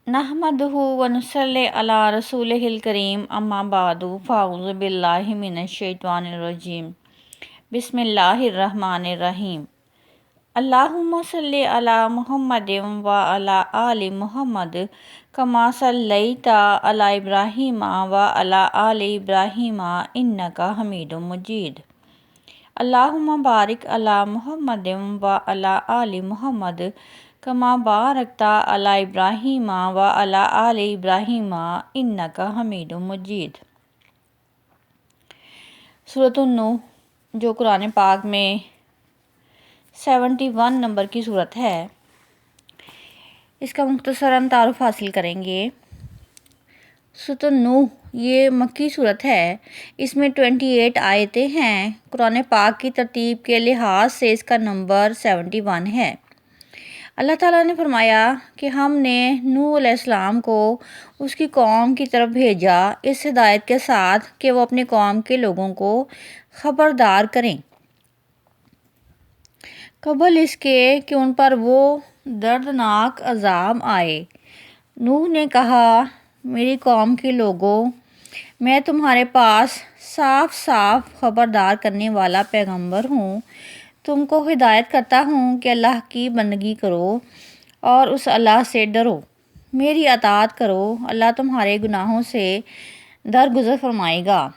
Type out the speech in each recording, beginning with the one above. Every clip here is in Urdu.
نحمدہ ونصلی علی رسولہ الکریم اما بعد فاعوذ باللہ من الشیطان الرجیم بسم اللہ الرحمن الرحیم اللہم صلی علی محمد وعلی آل محمد کما صلیت علی ابراہیم وعلی آل ابراہیم انک حمید مجید اللہم بارک علی محمد وعلی آل محمد کما بارکت علی ابراہیم وعلی آل ابراہیم انک حمید مجید۔ سورۃ النوح جو قرآن پاک میں 71 نمبر کی سورت ہے، اس کا مختصراً تعارف حاصل کریں گے۔ سورۃ النوح یہ مکی صورت ہے، اس میں 28 آیتیں ہیں۔ قرآن پاک کی ترتیب کے لحاظ سے اس کا نمبر 71 ہے۔ اللہ تعالیٰ نے فرمایا کہ ہم نے نوح علیہ السلام کو اس کی قوم کی طرف بھیجا اس ہدایت کے ساتھ کہ وہ اپنی قوم کے لوگوں کو خبردار کریں قبل اس کے کہ ان پر وہ دردناک عذاب آئے۔ نوح نے کہا، میری قوم کے لوگوں، میں تمہارے پاس صاف صاف خبردار کرنے والا پیغمبر ہوں۔ تم کو ہدایت کرتا ہوں کہ اللہ کی بندگی کرو اور اس اللہ سے ڈرو، میری اطاعت کرو، اللہ تمہارے گناہوں سے درگزر فرمائے گا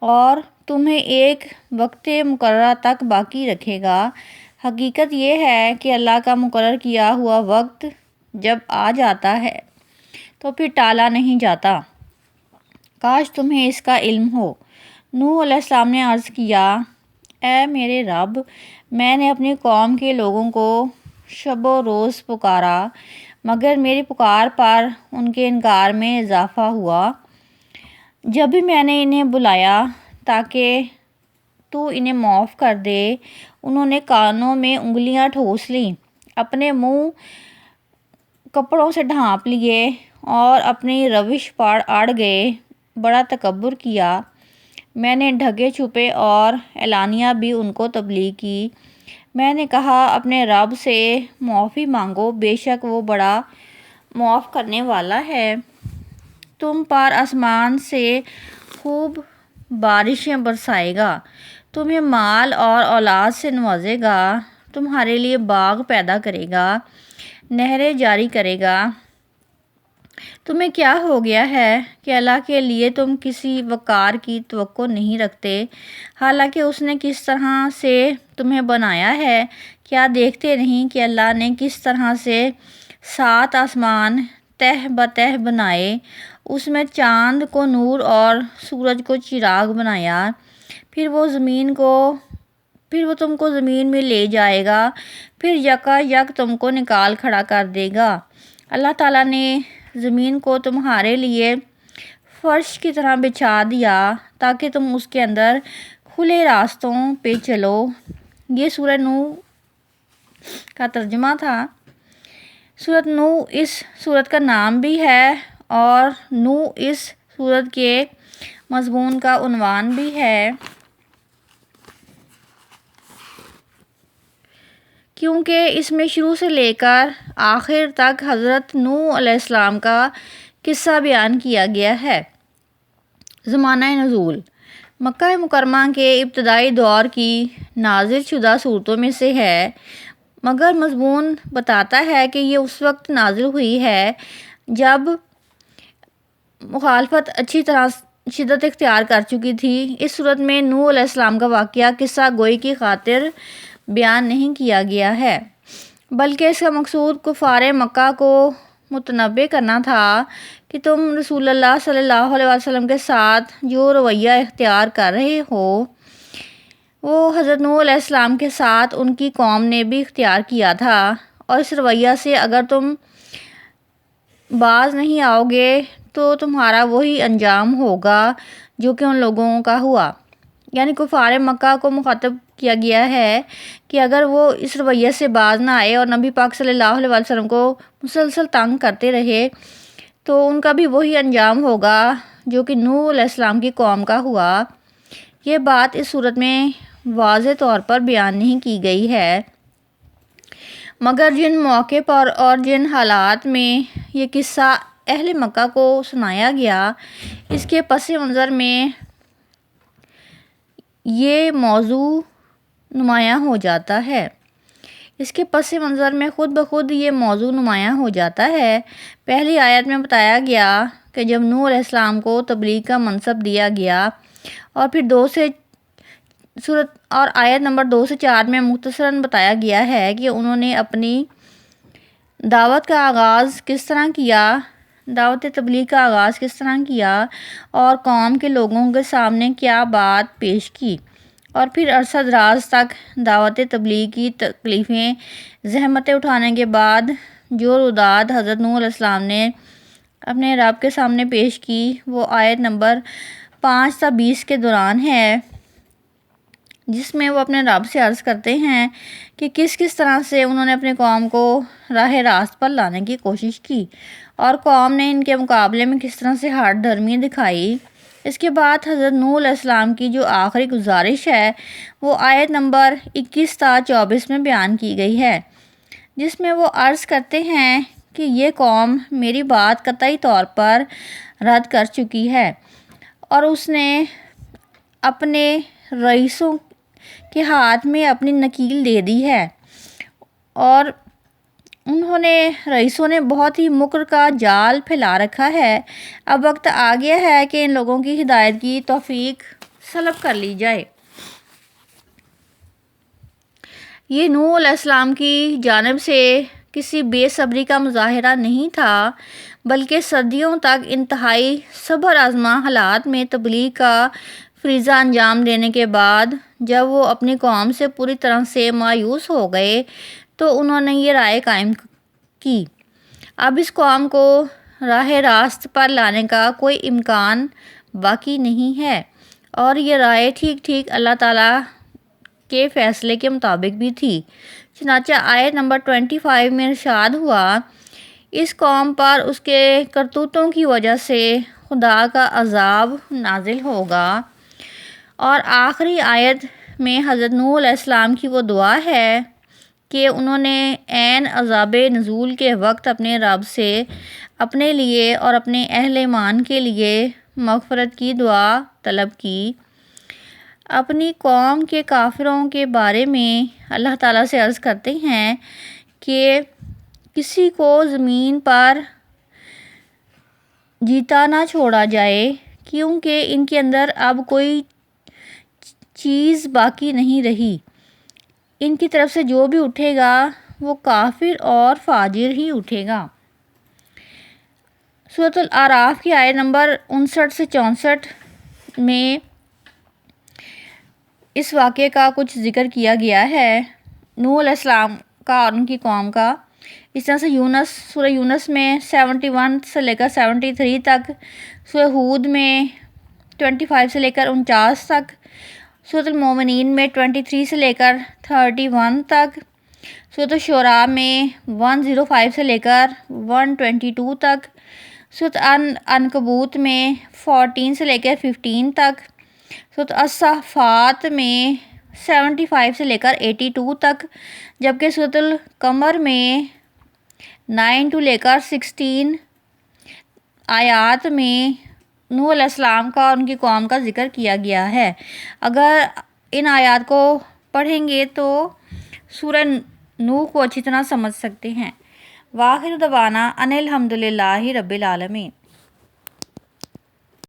اور تمہیں ایک وقت مقررہ تک باقی رکھے گا۔ حقیقت یہ ہے کہ اللہ کا مقرر کیا ہوا وقت جب آ جاتا ہے تو پھر ٹالا نہیں جاتا۔ کاش تمہیں اس کا علم ہو۔ نوح علیہ السلام نے عرض کیا، اے میرے رب، میں نے اپنی قوم کے لوگوں کو شب و روز پکارا، مگر میری پکار پر ان کے انکار میں اضافہ ہوا۔ جب بھی میں نے انہیں بلایا تاکہ تو انہیں معاف کر دے، انہوں نے کانوں میں انگلیاں ٹھوس لیں، اپنے منہ کپڑوں سے ڈھانپ لیے اور اپنی روش پر اڑ گئے، بڑا تکبر کیا۔ میں نے ڈھکے چھپے اور اعلانیہ بھی ان کو تبلیغ کی۔ میں نے کہا، اپنے رب سے معافی مانگو، بے شک وہ بڑا معاف کرنے والا ہے۔ تم پر آسمان سے خوب بارشیں برسائے گا، تمہیں مال اور اولاد سے نوازے گا، تمہارے لیے باغ پیدا کرے گا، نہریں جاری کرے گا۔ تمہیں کیا ہو گیا ہے کہ اللہ کے لیے تم کسی وقار کی توقع نہیں رکھتے، حالانکہ اس نے کس طرح سے تمہیں بنایا ہے؟ کیا دیکھتے نہیں کہ اللہ نے کس طرح سے 7 آسمان تہ بتہ بنائے، اس میں چاند کو نور اور سورج کو چراغ بنایا، پھر وہ تم کو زمین میں لے جائے گا، پھر یکا یک تم کو نکال کھڑا کر دے گا۔ اللہ تعالیٰ نے زمین کو تمہارے لیے فرش کی طرح بچھا دیا تاکہ تم اس کے اندر کھلے راستوں پہ چلو۔ یہ سورہ نوح کا ترجمہ تھا۔ سورۃ نوح اس سورت کا نام بھی ہے اور نوح اس سورت کے مضمون کا عنوان بھی ہے، کیونکہ اس میں شروع سے لے کر آخر تک حضرت نوح علیہ السلام کا قصہ بیان کیا گیا ہے۔ زمانہ نزول مکہ مکرمہ کے ابتدائی دور کی نازل شدہ صورتوں میں سے ہے، مگر مضمون بتاتا ہے کہ یہ اس وقت نازل ہوئی ہے جب مخالفت اچھی طرح شدت اختیار کر چکی تھی۔ اس صورت میں نوح علیہ السلام کا واقعہ قصہ گوئی کی خاطر بیان نہیں کیا گیا ہے، بلکہ اس کا مقصود کفار مکہ کو متنبہ کرنا تھا کہ تم رسول اللہ صلی اللہ علیہ وسلم کے ساتھ جو رویہ اختیار کر رہے ہو، وہ حضرت نوح علیہ السلام کے ساتھ ان کی قوم نے بھی اختیار کیا تھا، اور اس رویہ سے اگر تم باز نہیں آؤ گے تو تمہارا وہی انجام ہوگا جو کہ ان لوگوں کا ہوا۔ یعنی کفار مکہ کو مخاطب کیا گیا ہے کہ اگر وہ اس رویے سے باز نہ آئے اور نبی پاک صلی اللہ علیہ وسلم کو مسلسل تنگ کرتے رہے تو ان کا بھی وہی انجام ہوگا جو کہ نوح علیہ السلام کی قوم کا ہوا۔ یہ بات اس صورت میں واضح طور پر بیان نہیں کی گئی ہے، مگر جن موقع پر اور جن حالات میں یہ قصہ اہل مکہ کو سنایا گیا، اس کے پس منظر میں یہ موضوع نمایاں ہو جاتا ہے۔ اس کے پس منظر میں خود بخود یہ موضوع نمایاں ہو جاتا ہے۔ پہلی آیت میں بتایا گیا کہ جب نوح علیہ السلام کو تبلیغ کا منصب دیا گیا، اور پھر آیت نمبر 2 سے 4 میں مختصراً بتایا گیا ہے کہ انہوں نے اپنی دعوت کا آغاز کس طرح کیا، دعوت تبلیغ کا آغاز کس طرح کیا، اور قوم کے لوگوں کے سامنے کیا بات پیش کی، اور پھر عرصہ دراز تک دعوت تبلیغ کی تکلیفیں، زحمتیں اٹھانے کے بعد جو روداد حضرت نوح علیہ السلام نے اپنے رب کے سامنے پیش کی، وہ آیت نمبر 5 تا 20 کے دوران ہے، جس میں وہ اپنے رب سے عرض کرتے ہیں کہ کس طرح سے انہوں نے اپنے قوم کو راہ راست پر لانے کی کوشش کی، اور قوم نے ان کے مقابلے میں کس طرح سے ہٹ دھرمی دکھائی۔ اس کے بعد حضرت نوح علیہ السلام کی جو آخری گزارش ہے، وہ آیت نمبر 21 تا 24 میں بیان کی گئی ہے، جس میں وہ عرض کرتے ہیں کہ یہ قوم میری بات قطعی طور پر رد کر چکی ہے، اور اس نے اپنے رئیسوں کے ہاتھ میں اپنی نکیل دے دی ہے، اور رئیسوں نے بہت ہی مکر کا جال پھیلا رکھا ہے۔ اب وقت آ گیا ہے کہ ان لوگوں کی ہدایت کی توفیق سلب کر لی جائے۔ یہ نوح علیہ السلام کی جانب سے کسی بے صبری کا مظاہرہ نہیں تھا، بلکہ صدیوں تک انتہائی صبر آزما حالات میں تبلیغ کا فریضہ انجام دینے کے بعد جب وہ اپنی قوم سے پوری طرح سے مایوس ہو گئے تو انہوں نے یہ رائے قائم کی، اب اس قوم کو راہ راست پر لانے کا کوئی امکان باقی نہیں ہے، اور یہ رائے ٹھیک اللہ تعالیٰ کے فیصلے کے مطابق بھی تھی۔ چنانچہ آیت نمبر 25 میں ارشاد ہوا، اس قوم پر اس کے کرتوتوں کی وجہ سے خدا کا عذاب نازل ہوگا، اور آخری آیت میں حضرت نوح علیہ السلام کی وہ دعا ہے کہ انہوں نے عین عذاب نزول کے وقت اپنے رب سے اپنے لیے اور اپنے اہل ایمان کے لیے مغفرت کی دعا طلب کی۔ اپنی قوم کے کافروں کے بارے میں اللہ تعالیٰ سے عرض کرتے ہیں کہ کسی کو زمین پر جیتا نہ چھوڑا جائے، کیونکہ ان کے اندر اب کوئی چیز باقی نہیں رہی، ان کی طرف سے جو بھی اٹھے گا وہ کافر اور فاجر ہی اٹھے گا۔ سورۃ الاعراف کی آیت نمبر 59 سے 64 میں اس واقعے کا کچھ ذکر کیا گیا ہے، نوح علیہ السلام کا اور ان کی قوم کا۔ اس طرح سے سورہ یونس میں 71 سے لے کر 73 تک، سورہ ہود میں 25 سے لے کر 49 تک، سورۃ المومنین میں 23 سے لے کر 31 تک، سورۃ الشعراء میں 105 سے لے کر 122 تک، سورۃ العنکبوت میں 14 سے لے کر 15 تک، سورۃ الصافات میں 75 سے لے کر 82 تک، جبکہ سورۃ القمر میں 9 سے لے کر 16 آیات میں نوح علیہ السلام کا اور ان کی قوم کا ذکر کیا گیا ہے۔ اگر ان آیات کو پڑھیں گے تو سورہ نوح کو اچھی طرح سمجھ سکتے ہیں۔ وآخر دعوانا ان الحمد للہ رب العالمین۔